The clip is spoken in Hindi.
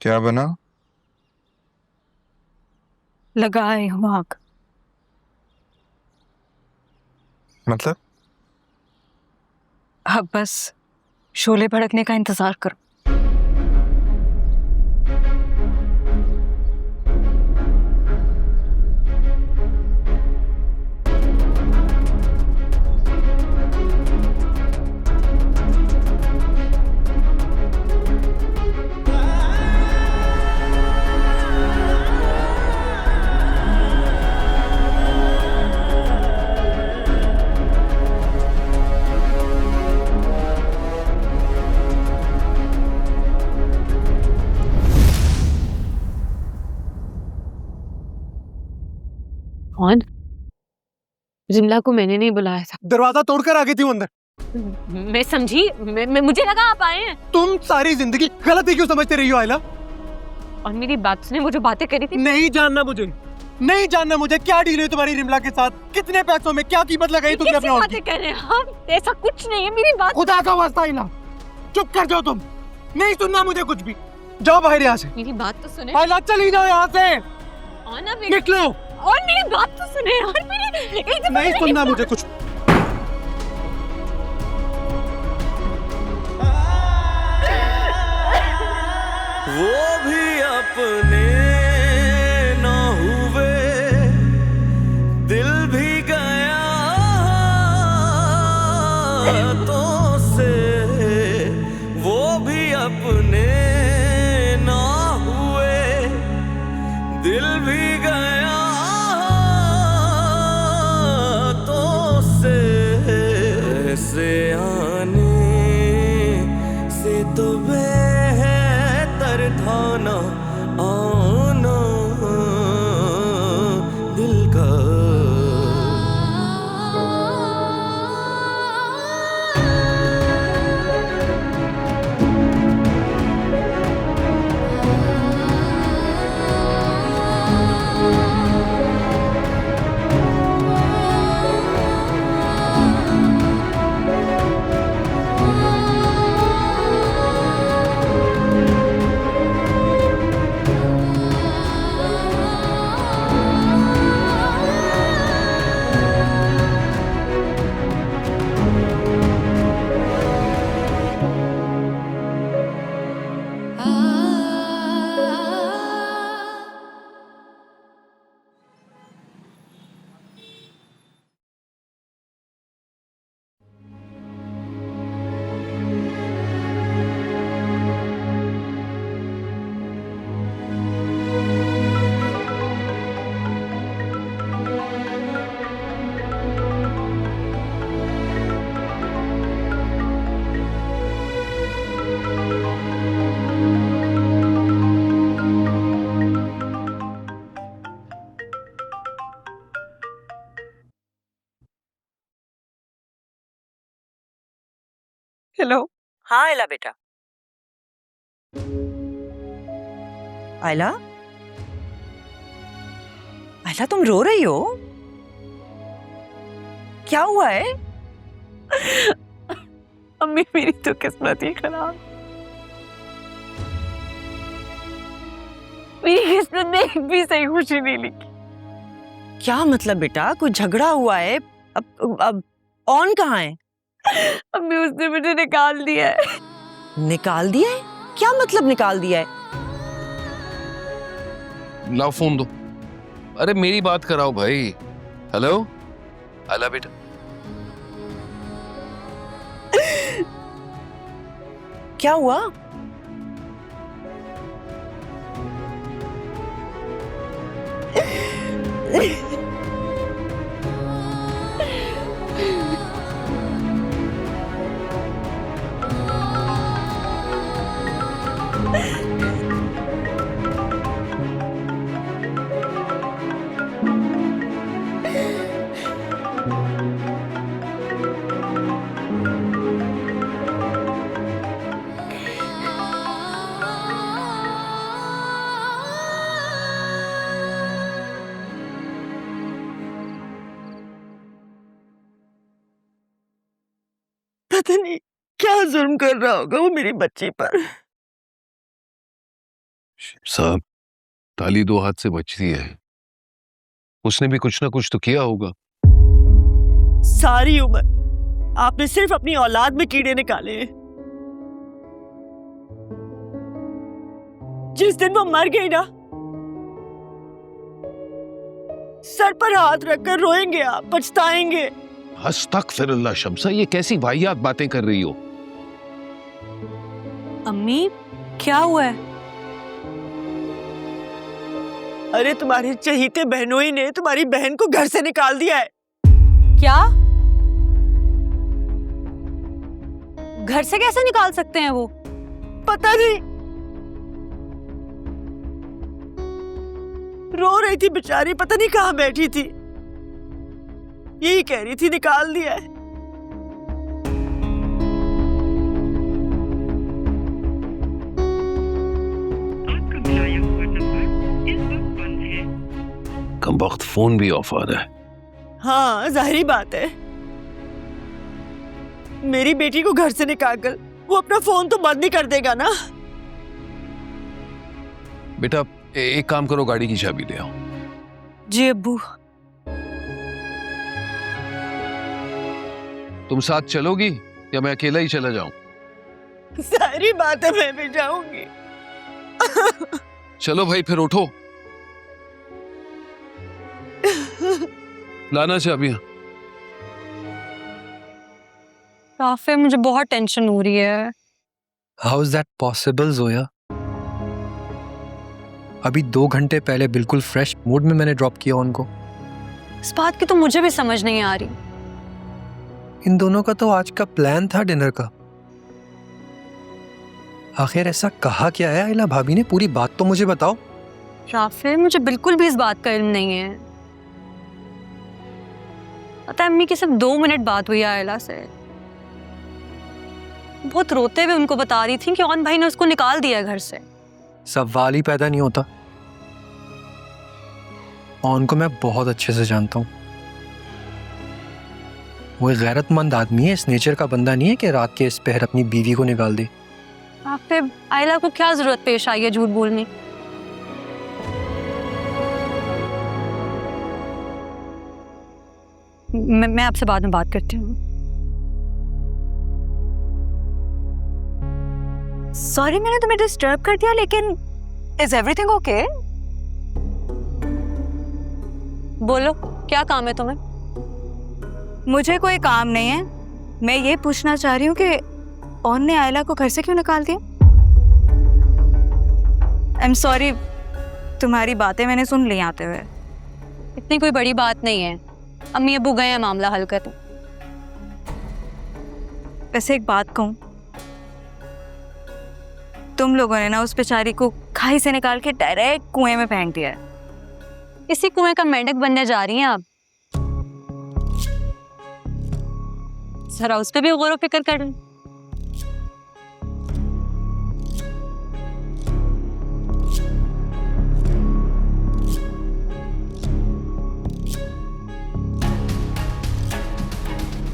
क्या बना? लगाए हम आग। मतलब? अब बस शोले भड़कने का इंतजार करो। कौन? जिमला को मैंने नहीं बुलाया था। दरवाजा तोड़कर आ गई थी वो अंदर। मैं समझी, मुझे लगा आप आए हैं। तुम सारी जिंदगी गलत ही क्यों समझते रही हो आयला? और मेरी बात सुने, वो जो बातें करी थी। नहीं जानना मुझे, नहीं जानना मुझे। क्या डील है तुम्हारी रिमला के साथ? कितने पैसों में क्या कीमत लगाई तुमने अपने बातें कर रहे हैं हम? ऐसा कुछ नहीं है, मेरी बात। खुदा का वास्ता आयला, चुप कर जाओ तुम। नहीं सुनना मुझे कुछ भी। जाओ बाहर यहाँ से। मेरी बात तो सुने। आयला चली जाओ यहाँ से। आना निकलो। और मेरी बात तो सुने यार। मेरी नहीं सुनना मुझे कुछ। वो भी अपने ना हुए, दिल भी गया तो से। वो भी अपने ना हुए, दिल भी गया तो से। ऐसे आने से तो थाना आना दिल का। हेलो। हाँ आयला बेटा। आयला, आयला तुम रो रही हो? क्या हुआ है? अम्मी मेरी तो किस्मत ही खराब। मेरी किस्मत में एक भी सही खुशी नहीं लिखी। क्या मतलब बेटा? कोई झगड़ा हुआ है? अब ऑन कहाँ है? अम्मी उसने मुझे निकाल दिया है। निकाल दिया है? क्या मतलब निकाल दिया है? लाओ फोन दो। अरे मेरी बात कराओ भाई। हेलो आला बेटा। क्या हुआ? पता नहीं क्या जुर्म कर रहा होगा वो मेरी बच्ची पर। साहब, ताली दो हाथ से बचती है। उसने भी कुछ ना कुछ तो किया होगा। सारी उम्र आपने सिर्फ अपनी औलाद में कीड़े निकाले हैं। जिस दिन वो मर गई ना, सर पर हाथ रखकर रोएंगे आप, पछताएंगे। अस्तगफिरुल्लाह शम्सा, ये कैसी वाहियात बातें कर रही हो? अम्मी क्या हुआ है? अरे तुम्हारे चहीते बहनोई ने तुम्हारी बहन को घर से निकाल दिया है। क्या? घर से कैसे निकाल सकते हैं वो? पता नहीं, रो रही थी बेचारी, पता नहीं कहाँ बैठी थी, यही कह रही थी निकाल दिया है। कम वक्त फोन भी ऑफ आ रहा है। हाँ, जाहिर बात है, मेरी बेटी को घर से निकालकर वो अपना फोन तो बंद नहीं कर देगा ना। बेटा एक काम करो, गाड़ी की चाबी ले आओ। जी अब्बू। तुम साथ चलोगी या मैं अकेला ही चला जाऊं? सारी बात है, मैं भी जाऊंगी। चलो भाई, फिर उठो, लाना चाबियां। राफे, मुझे बहुत टेंशन हो रही है। How is that possible Zoya? अभी 2 घंटे पहले बिल्कुल फ्रेश मूड में मैंने ड्रॉप किया उनको। इस बात की तो मुझे भी समझ नहीं आ रही। इन दोनों का तो आज का प्लान था डिनर का। आखिर ऐसा कहा क्या है आयला भाभी ने? पूरी बात तो मुझे बताओ। राफे, मुझे बिल्कुल भी इस बात का इल्म नहीं है। पता है, अम्मी की सिर्फ 2 मिनट बात हुई आयला से। बहुत रोते हुए उनको बता रही थी कि औन भाई ने उसको निकाल दिया घर से। सवाल ही पैदा नहीं होता। ऑन को मैं बहुत अच्छे से जानता हूँ। वो एक गैरतमंद आदमी है, इस नेचर का बंदा नहीं है कि रात के इस पहर अपनी बीवी को निकाल दे। राफे, आयला को क्या जरूरत पेश आई है झूठ बोलने? मैं आपसे बाद में बात करती हूँ। सॉरी मैंने तुम्हें डिस्टर्ब कर दिया, लेकिन इज एवरीथिंग ओके? बोलो, क्या काम है तुम्हें? मुझे कोई काम नहीं है। मैं ये पूछना चाह रही हूँ कि ऑन ने आयला को घर से क्यों निकाल दिया? आई एम सॉरी, तुम्हारी बातें मैंने सुन ली आते हुए। इतनी कोई बड़ी बात नहीं है, अम्मी अब्बू गए हैं मामला हल कर। वैसे एक बात कहूँ, तुम लोगों ने ना उस बेचारी को खाई से निकाल के डायरेक्ट कुएं में फेंक दिया है। इसी कुएं का मेंढक बनने जा रही हैं आप। जरा उस पे भी गौर व फिक्र कर लें।